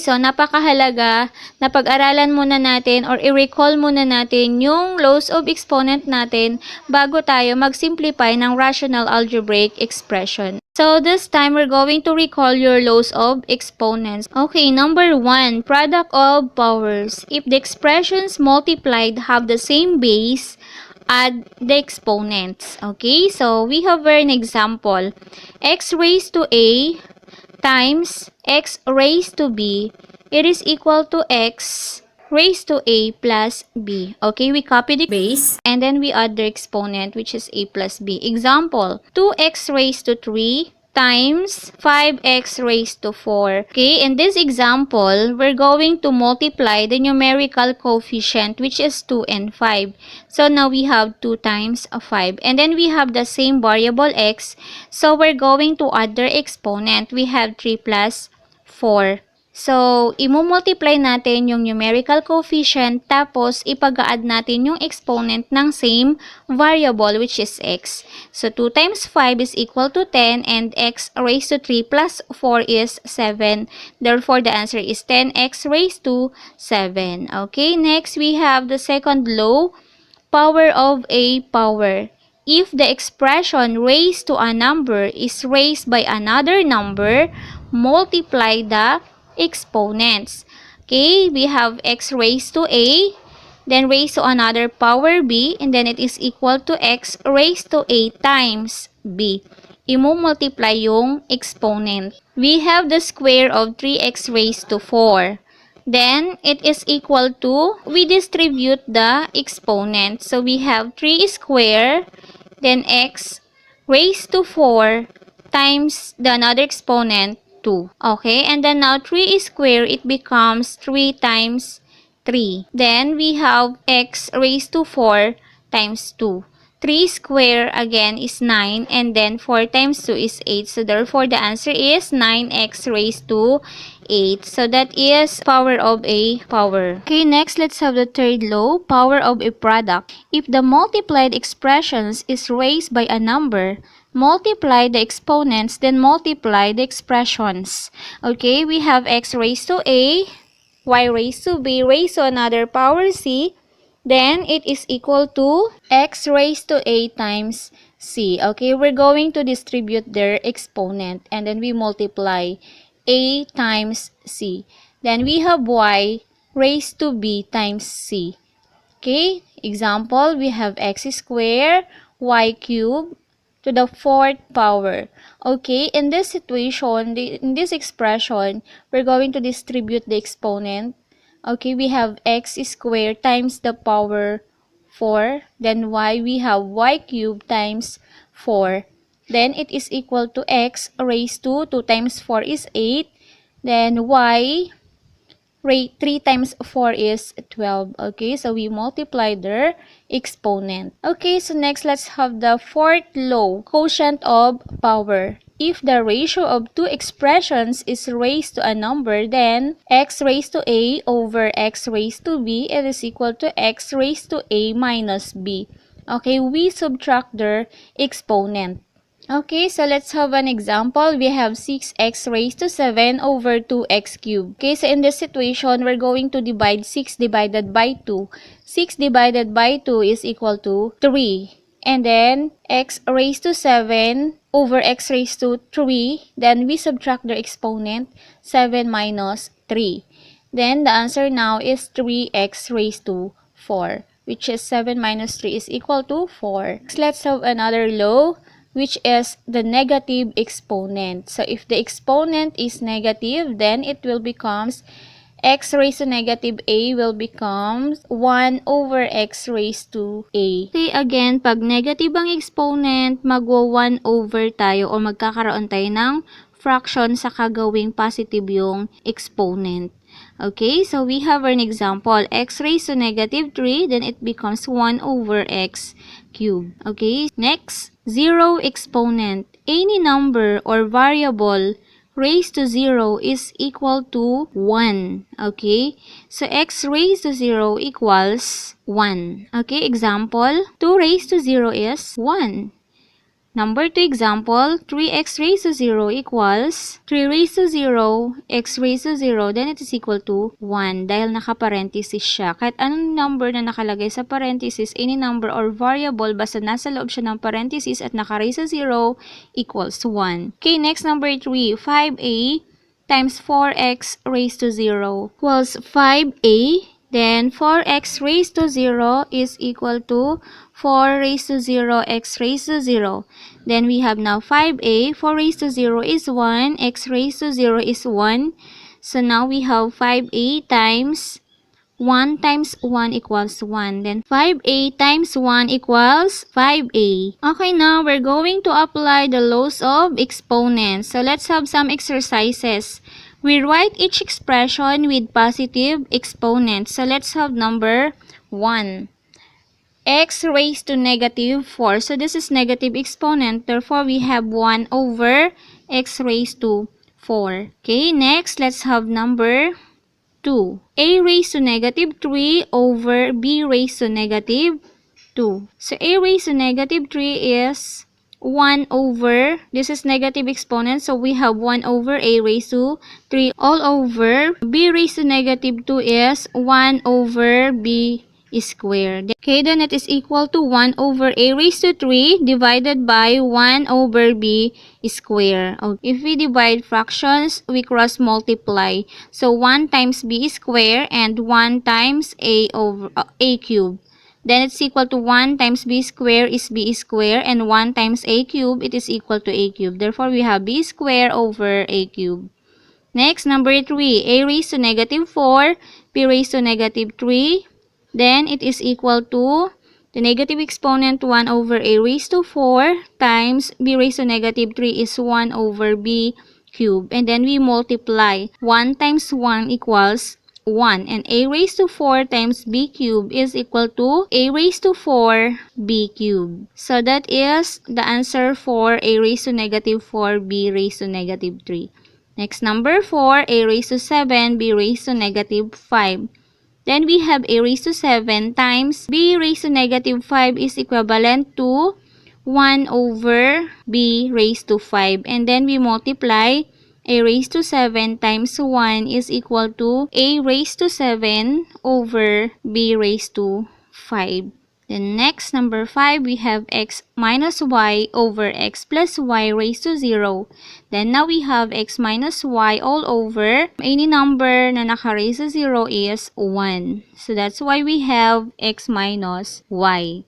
So, napakahalaga na pag-aralan muna natin or i-recall muna natin yung laws of exponent natin bago tayo mag-simplify ng rational algebraic expression. So, this time, we're going to recall your laws of exponents. Okay, number 1, product of powers. If the expressions multiplied have the same base, add the exponents. Okay, so we have an example. X raised to A times x raised to b, it is equal to x raised to a plus b. Okay, we copy the base and then we add the exponent, which is a plus b. Example, 2x raised to 3 times 5x raised to 4. Okay, in this example, we're going to multiply the numerical coefficient, which is 2 and 5. So now we have 2 times 5. And then we have the same variable x. So we're going to add their exponent. We have 3 plus 4. So, i-multiply natin yung numerical coefficient, tapos ipag-add natin yung exponent ng same variable, which is x. So, 2 times 5 is equal to 10, and x raised to 3 plus 4 is 7. Therefore, the answer is 10x raised to 7. Okay, next we have the second law, power of a power. If the expression raised to a number is raised by another number, multiply the exponents. Okay, we have x raised to a, then raised to another power b, and then it is equal to x raised to a times b. I-multiply yung exponent. We have the square of 3x raised to 4. Then, it is equal to, we distribute the exponent. So, we have 3 square, then x raised to 4 times the another exponent, 2. Okay, and then now 3 square, it becomes 3 times 3. Then we have x raised to 4 times 2. 3 square again is 9, and then 4 times 2 is 8. So therefore the answer is 9x raised to 8. So that is power of a power. Okay, next let's have the third law, power of a product. If the multiplied expressions is raised by a number, multiply the exponents, then multiply the expressions. Okay, we have x raised to a, y raised to b, raised to another power c, then it is equal to x raised to a times c. Okay, we're going to distribute their exponent, and then we multiply a times c. Then we have y raised to b times c. Okay, example, we have x squared, y cubed, to the 4th power. Okay, in this situation, in this expression, we're going to distribute the exponent. Okay, we have x squared times the power 4. Then y, we have y cubed times 4. Then it is equal to x raised to 2 times 4 is 8. Then y 3 times 4 is 12. Okay, so we multiply their exponent. Okay, so next let's have the fourth law, quotient of power. If the ratio of two expressions is raised to a number, then x raised to a over x raised to b, it is equal to x raised to a minus b. Okay, we subtract their exponent. Okay, so let's have an example. We have 6x raised to 7 over 2x cubed. Okay, so in this situation, we're going to divide 6 divided by 2. 6 divided by 2 is equal to 3. And then, x raised to 7 over x raised to 3. Then, we subtract the exponent, 7 minus 3. Then, the answer now is 3x raised to 4, which is 7 minus 3 is equal to 4. Next, let's have another law, which is the negative exponent. So, if the exponent is negative, then it will becomes x raised to negative a will become 1 over x raised to a. Okay, again, pag negative ang exponent, magwa 1 over tayo o magkakaroon tayo ng fraction sa kagawing positive yung exponent. Okay, so we have an example, x raised to negative 3, then it becomes 1 over x cubed. Okay, next, zero exponent. Any number or variable raised to 0 is equal to 1. Okay, so x raised to 0 equals 1. Okay, example, 2 raised to 0 is 1. Number 2 example, 3x raised to 0 equals 3 raised to 0, x raised to 0, then it is equal to 1 dahil naka-parenthesis siya. Kahit anong number na nakalagay sa parenthesis, any number or variable, basta nasa loob siya ng parenthesis at naka-raised to 0 equals 1. Okay, next number 3, 5a times 4x raised to 0 equals 5a. Then 4x raised to 0 is equal to 4 raised to 0 x raised to 0. Then we have now 5a. 4 raised to 0 is 1. X raised to 0 is 1. So now we have 5a times 1 times 1 equals 1. Then 5a times 1 equals 5a. Okay, now we're going to apply the laws of exponents. So let's have some exercises. We write each expression with positive exponents. So let's have number 1. X raised to negative 4. So this is negative exponent. Therefore, we have 1 over x raised to 4. Okay, next, let's have number 2. A raised to negative 3 over b raised to negative 2. So a raised to negative 3 is 1 over, this is negative exponent, so we have 1 over a raised to 3 all over. B raised to negative 2 is 1 over b squared. Okay, then it is equal to 1 over a raised to 3 divided by 1 over b squared. Okay. If we divide fractions, we cross multiply. So 1 times b squared and 1 times a over a cube. Then it's equal to 1 times b squared is b squared and 1 times a cube, it is equal to a cube. Therefore, we have b squared over a cube. Next, number 3. A raised to negative 4, b raised to negative 3. Then it is equal to the negative exponent 1 over a raised to 4 times b raised to negative 3 is 1 over b cube. And then we multiply. 1 times 1 equals 1. And a raised to 4 times b cube is equal to a raised to 4 b cube. So that is the answer for a raised to negative 4, b raised to negative 3. Next, number 4, a raised to 7, b raised to negative 5. Then we have a raised to 7 times b raised to negative 5 is equivalent to 1 over b raised to 5. And then we multiply. A raised to 7 times 1 is equal to a raised to 7 over b raised to 5. Then next, number 5, we have x minus y over x plus y raised to 0. Then now we have x minus y all over. Any number na naka-raised to 0 is 1. So that's why we have x minus y.